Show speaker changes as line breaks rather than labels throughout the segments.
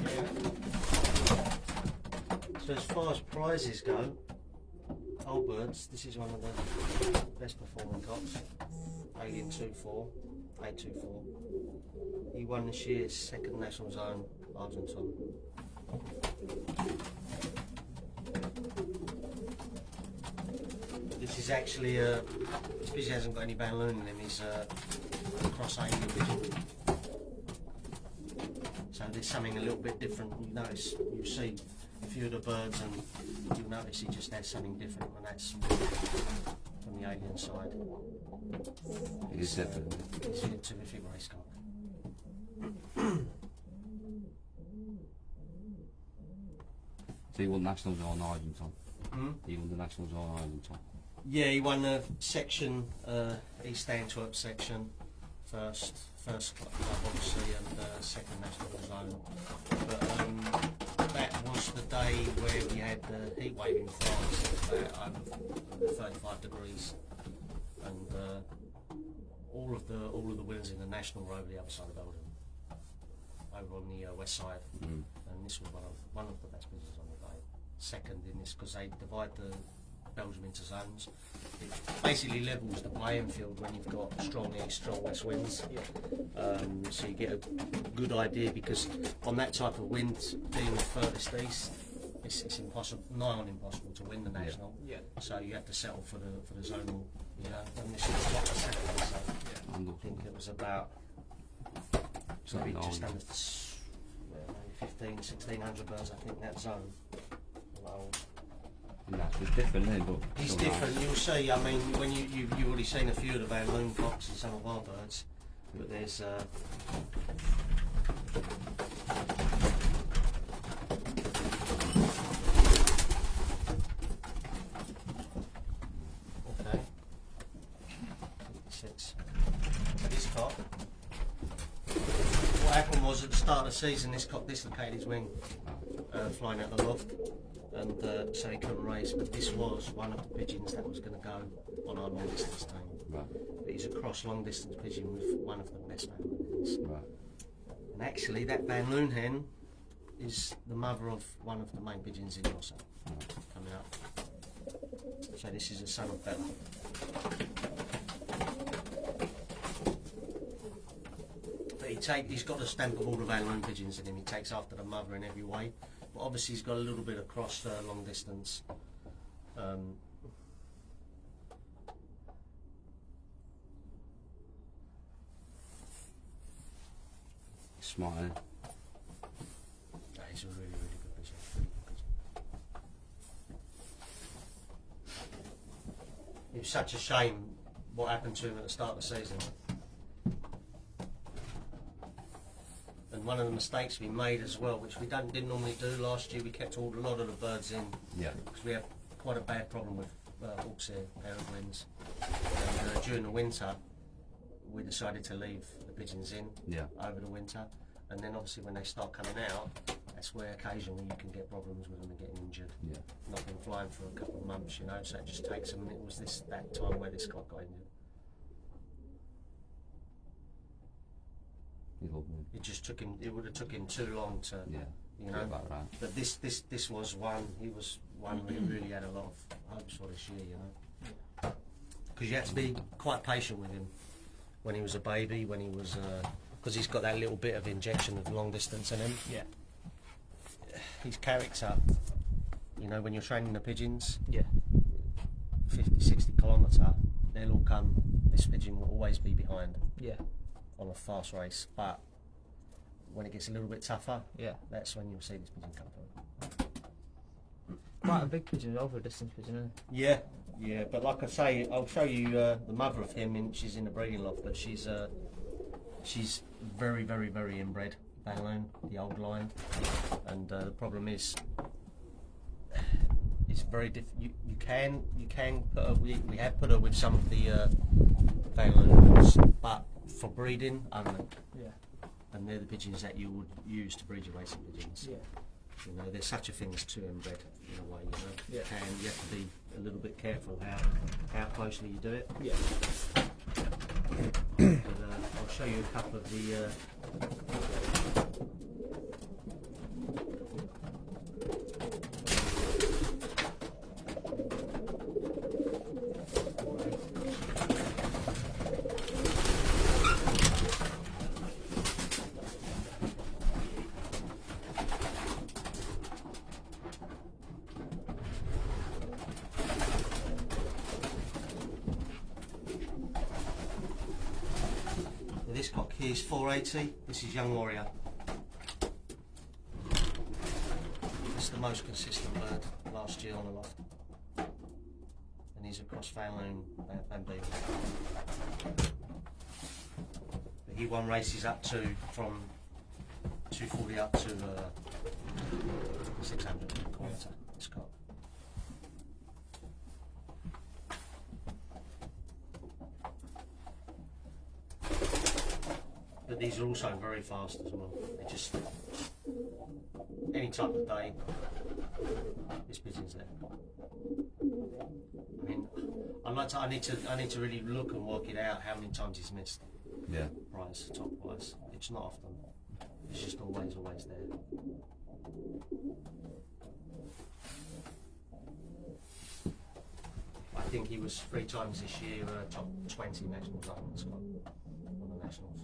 Yeah. So as far as prizes go, old birds, this is one of the best performing cocks. Alien 2-4, 824. He won this year's second national zone Argentine. This is actually this pigeon hasn't got any balloon in him. He's a cross alien pigeon. So there's something a little bit different. You notice, you see a few of the birds, and you'll notice he just has something different, and that's from the alien side.
He's
a terrific race cock.
So he won nationals on Argentine.
Hmm?
He won the nationals on Argentine.
Yeah, he won the section, East Antwerp section, first club obviously, and second national zone. But that was the day where we had the heat wave in France. It was about over 35 degrees, and all of the winners in the national were over the other side of Belgium, over on the west side. And this was one of the best pigeons on the day. Second in this, because they divide the Belgium into zones. It basically levels the playing field when you've got strong east, strong west winds. So you get a good idea, because on that type of wind, being the furthest east, it's impossible, nigh on impossible to win the national. Yeah. So you have to settle for the zonal. You know, and this is what the second. So I think it was about maybe just under 1,500-1,600 birds. I think that zone.
It's different, isn't it? But
he's different. Nice. You'll see. I mean, when you've already seen a few of the Van Loon cocks and some of our birds, but there's. Okay. 6. This cock. What happened was at the start of the season, this cock dislocated his wing, flying out the loft. And so he couldn't race, but this was one of the pigeons that was going to go on our long distance team. Right. But he's a cross long distance pigeon with one of the best Van Loon hens. Right. And actually, that Van Loon hen is the mother of one of the main pigeons in Rossa coming up. So this is a son of Bella. But he's got a stamp of all the Van Loon pigeons in him. He takes after the mother in every way. But obviously he's got a little bit across long distance.
Smart, eh?
No, he's a really, really good pigeon. Really good pigeon. It was such a shame what happened to him at the start of the season. And one of the mistakes we made as well, which we didn't normally do last year, we kept a lot of the birds in. Yeah. Because we have quite a bad problem with hawks here, peregrines. And during the winter, we decided to leave the pigeons in over the winter. And then obviously when they start coming out, that's where occasionally you can get problems with them and getting injured. Yeah. Not been flying for a couple of months, you know, so it just takes them. It was that time where this cock got injured. It just took him. It would have took him too long to, you know. About right. But this was one. He was one we really had a lot of hopes for this year, you know. Because you had to be quite patient with him when he was a baby. When he was, because he's got that little bit of injection of long distance in him. Yeah. His character, you know, when you're training the pigeons. Yeah. 50, 60 kilometre, they'll all come. This pigeon will always be behind. Yeah. On a fast race, but when it gets a little bit tougher, that's when you'll see this pigeon come through.
Quite a big pigeon, over a distance pigeon, isn't
Yeah,
it?
yeah. But like I say, I'll show you the mother of him. She's in the breeding loft, but she's very, very, very inbred. Van Loon, the old line, and the problem is, it's very difficult. You can put her. We have put her with some of the Van Loons, but for breeding only. Yeah. And they're the pigeons that you would use to breed your racing pigeons. Yeah. You know, there's such a thing as too inbred in a way, you know. Yeah. You have to be a little bit careful how closely you do it. Yeah. I'll show you a couple of the. This cock here is 480. This is Young Warrior. It's the most consistent bird last year on the loft, and he's across Van Loon, Van Beek. But he won races up to from 240 up to 600 quarter. This cock. But these are also very fast as well. They just any time of day, this pigeon's there. I mean, I need to really look and work it out how many times he's missed.
Yeah.
Prize, top prize. It's not often. It's just always there. I think he was 3 times this year top 20 national zone on the nationals.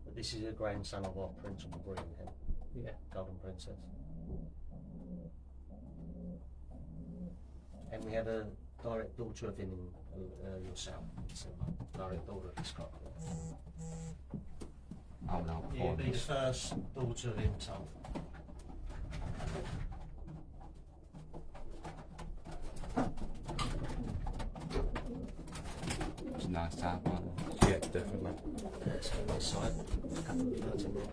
But this is a grandson of our principal breeding hen.
Yeah.
Golden Princess. And we had a direct daughter of him in yourself. So, direct daughter of this cock.
Oh no.
Yeah, the first daughter of himself.
It's a nice type, aren't it?
Yeah, definitely.
Let's go this side. A couple of birds in there.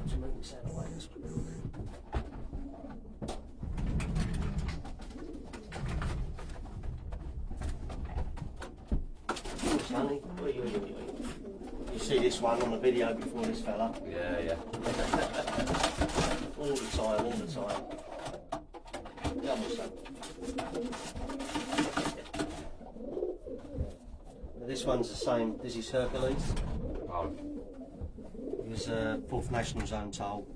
To make me sound away, that's what we're doing. Sonny, you see this one on the video before this fella?
Yeah, yeah.
All the time. Yeah, what's that? This one's the same. This is Hercules.
Oh,
He was 4th National Zone toll.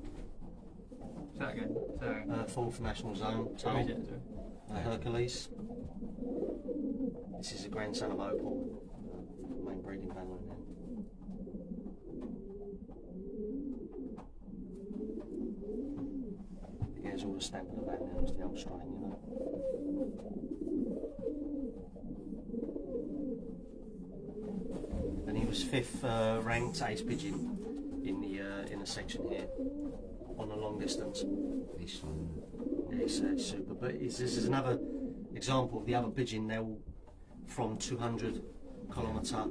Say that again. Sorry.
4th National Zone toll.
Read it, sorry.
Hercules. This is a grandson of Opal, main breeding family now. Yeah, it's all the stamp of the van now, it's the old strain, you know. And he was 5th ranked ace pigeon in the section here on the long distance.
this one.
It's super, but this is another example of the other pigeon. They're all from 200 kilometre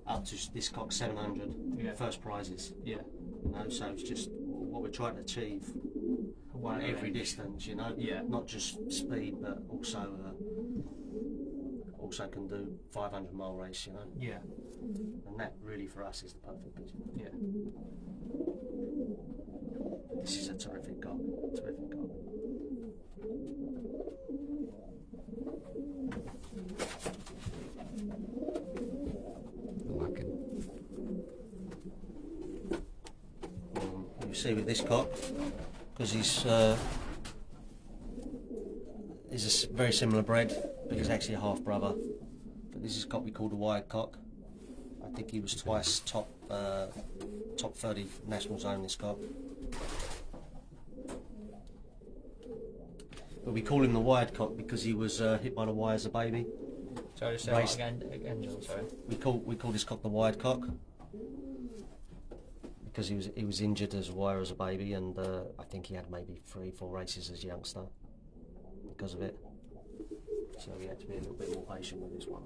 up to this cock 700.
Yeah.
First prizes.
Yeah.
You know, so it's just what we're trying to achieve
One
at every
range.
distance. You know,
Yeah.
not just speed, but also can do 500-mile race. You know,
Yeah.
and that really for us is the perfect pigeon.
Yeah.
This is a terrific cock. Terrific cock.
Like it.
You see with this cock, because he's a very similar bred, but he's actually a half brother. But this is a cock we call the wide cock. I think he was twice top 30 national zone. This cock, but we call him the wide cock because he was hit by the wire as a baby.
Sorry, say that again, Joel, sorry.
We call this cock the wide cock because he was injured as a wire as a baby, and I think he had maybe 3-4 races as a youngster because of it. So we had to be a little bit more patient with this one.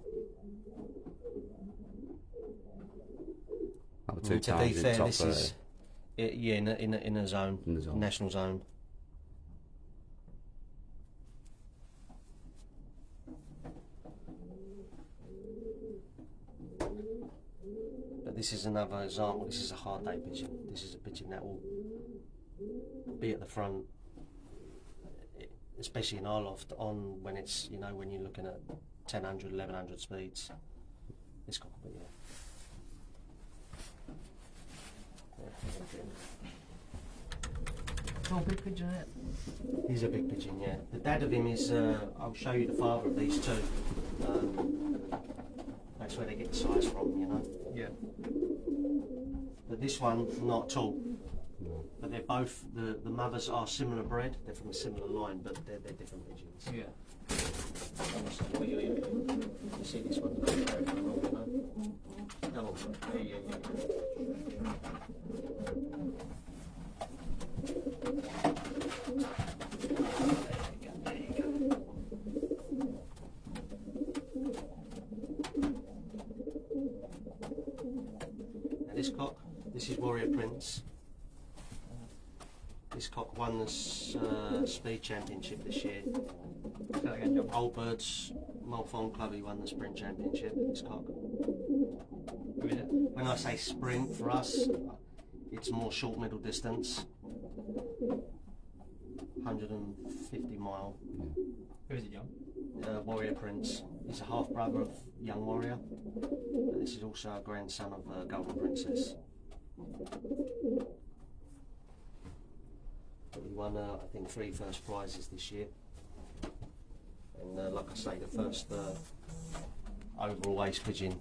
Oh,
And
2
to be
times in
fair,
top
this
30.
is yeah in a zone,
In the zone.
national zone. this is another example. This is a hard day pigeon. This is a pigeon that will be at the front, especially in our loft, on when it's, you know, when you're looking at 1000, 1100 speeds. This cock will be here.
Oh, big pigeon, isn't it?
He's a big pigeon, yeah. The dad of him is, I'll show you the father of these two. That's where they get the size from, you know.
Yeah.
But this one, not at all. But they're both, the mothers are similar bred, they're from a similar line, but they're different pigeons.
Yeah.
You see this one? Come on, yeah. There you go. Now this cock, this is Warrior Prince. This cock won the Speed Championship this year.
Say that again, John.
Old Birds Malfon Club, he won the Sprint Championship, this cock.
Who is it?
When I say sprint, for us, it's more short middle distance. 150 mile.
Who is it, John?
Warrior Prince. He's a half brother of Young Warrior. But this is also a grandson of Golden Princess. But he won, I think, 3 first prizes this year. And like I say, the first overall ace pigeon.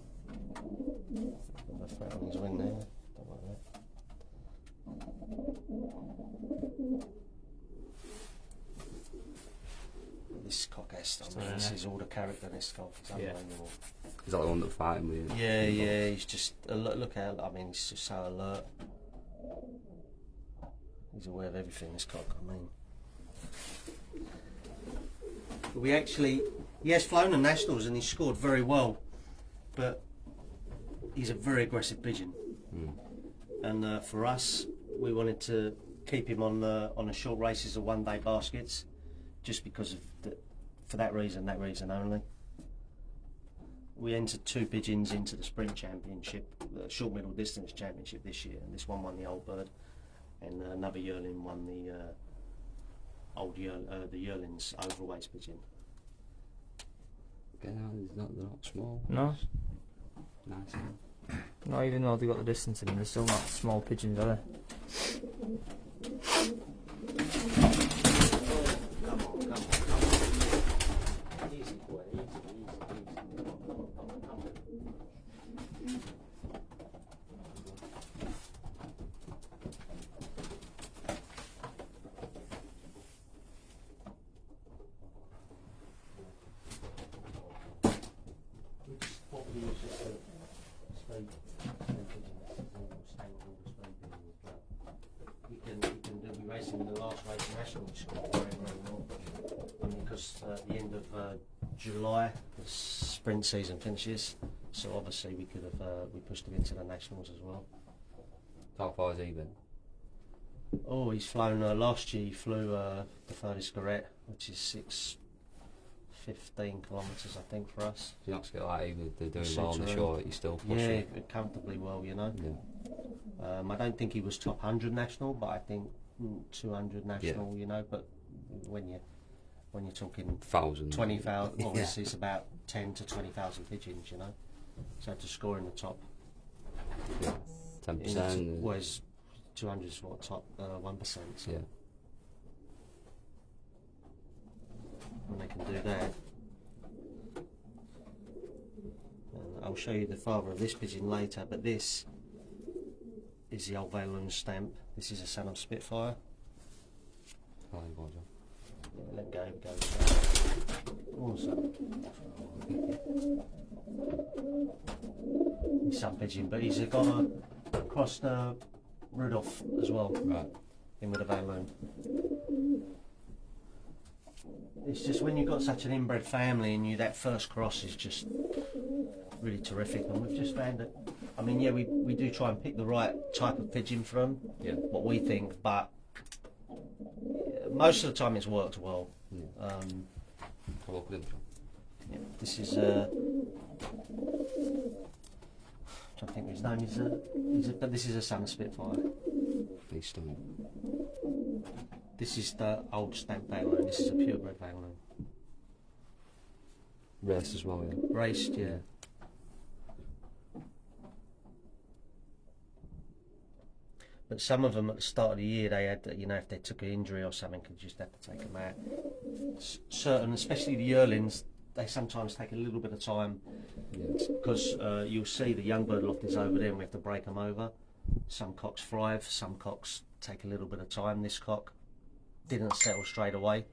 Got my thread on his wing there. Don't like that. This cock has, this is all the character in this cock. It's unbelievable.
Is that the one that fighting with you?
Yeah, he's just, look how, I mean, he's just so alert. He's aware of everything, this cock, I mean. We actually, he has flown the nationals and he's scored very well, but he's a very aggressive pigeon. And for us, we wanted to keep him on the short races of one-day baskets, just because of for that reason only. We entered 2 pigeons into the Sprint Championship, the short middle distance championship this year, and this one won the Old Bird, and another yearling won the the yearling's overweight pigeon.
Yeah, they're not small.
No.
Nice.
Not even though they got the distance in them, they're still not small pigeons, are they?
Come on. Easy boy, easy. Come on. What we use is the speed you can do be racing in the last race national, which scored very well. I mean, because at the end of July the sprint season finishes, so obviously we could have we pushed him into the nationals as well.
How far has he been?
Oh, he's flown last year. He flew the furthest Garrett, which is 615 kilometres, I think, for us.
Do you not get like even if they're doing
Suits
well on the
her
shore, you still push it?
Yeah, comfortably well, you know.
Yeah.
I don't think he was top 100 national, but I think 200 national, you know. But when you're talking
1,000,
20,000, obviously it's about 10 to 20,000 pigeons, you know. So to score in the top,
10%.
whereas 200 is what, top 1%. So
Yeah.
when they can do that. I'll show you the father of this pigeon later, but this is the old Valoon stamp. This is a son of Spitfire.
Oh, you go, John.
Yeah, let go. Also, he's some pigeon, but he's got a crossed Rudolph as well.
Right.
In with a Valoon. It's just when you've got such an inbred family and that first cross is just really terrific, and we've just found that, I mean, yeah, we do try and pick the right type of pigeon for them,
Yeah.
what we think, but most of the time it's worked well.
Yeah. Have a look at him, John.
Yeah, this is I think his name is. But this is a Sun Spitfire.
Beastone.
This is the old stamp Bangaloon. This is a purebred Bangaloon.
Raced as well, yeah.
Raced, yeah. But some of them at the start of the year, they had, you know, if they took an injury or something, you just had to take them out. Certain, especially the yearlings, they sometimes take a little bit of time because you'll see the young bird loft is over there and we have to break them over. Some cocks thrive, some cocks take a little bit of time. This cock didn't settle straight away.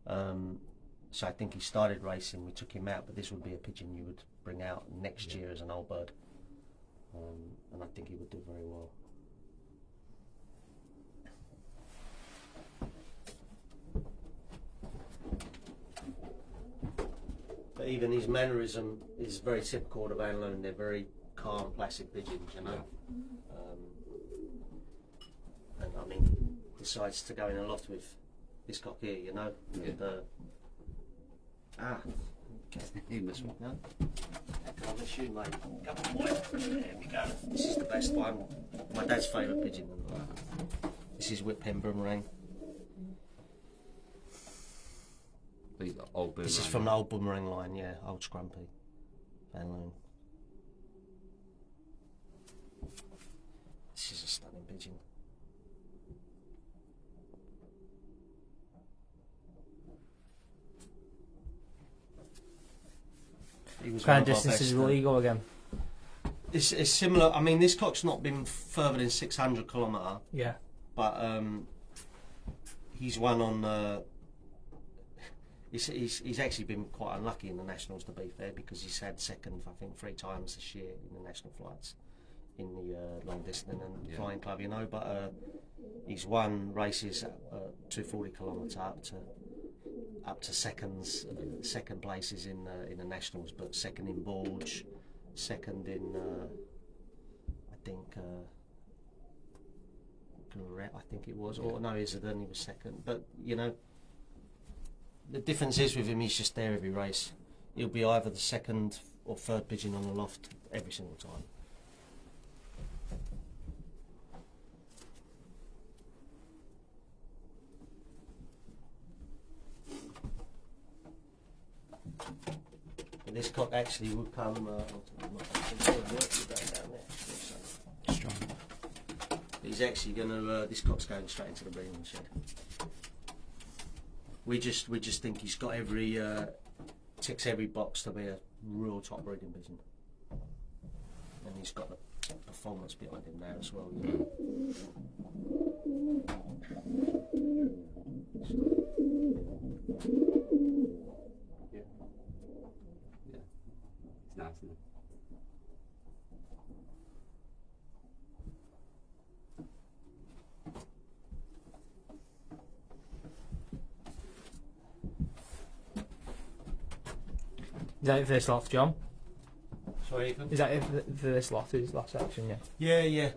So I think he started racing, we took him out, but this would be a pigeon you would bring out next year as an old bird. And I think he would do very well. But even his mannerism is very typical of Anlo, and they're very calm, placid pigeons, you know. And I mean, decides to go in a loft with this cock here, you know. And,
He missed one.
no? I miss you, mate. Come on, boy. There we go. This is the best one. My dad's favourite pigeon. This is Whip Pen Boomerang.
The old boomerang.
This is from the old Boomerang line, yeah, old Scrumpy. Van Loon. This is a stunning pigeon.
What kind of distances will he go again?
It's similar. I mean, this cock's not been further than 600 kilometre.
Yeah.
But he's won on. He's actually been quite unlucky in the nationals, to be fair, because he's had second, I think, 3 times this year in the national flights, in the long distance and flying club, you know. But he's won races 240 kilometre up to seconds, second places in the nationals, but second in Borge, second in I think it was, or no, Iserden, he was second. But you know, the difference is with him, he's just there every race. He'll be either the second or third pigeon on the loft every single time. But this cock actually would come.
Strong.
He's actually going to. This cock's going straight into the breeding shed. We just think he's got every ticks every box to be a real top breeding pigeon, and he's got the performance behind him now as well. You know?
It's nice, isn't it?
Is that it for this lot, John?
Sorry, Ethan?
Is that it for this lot, his last section, yeah?
Yeah.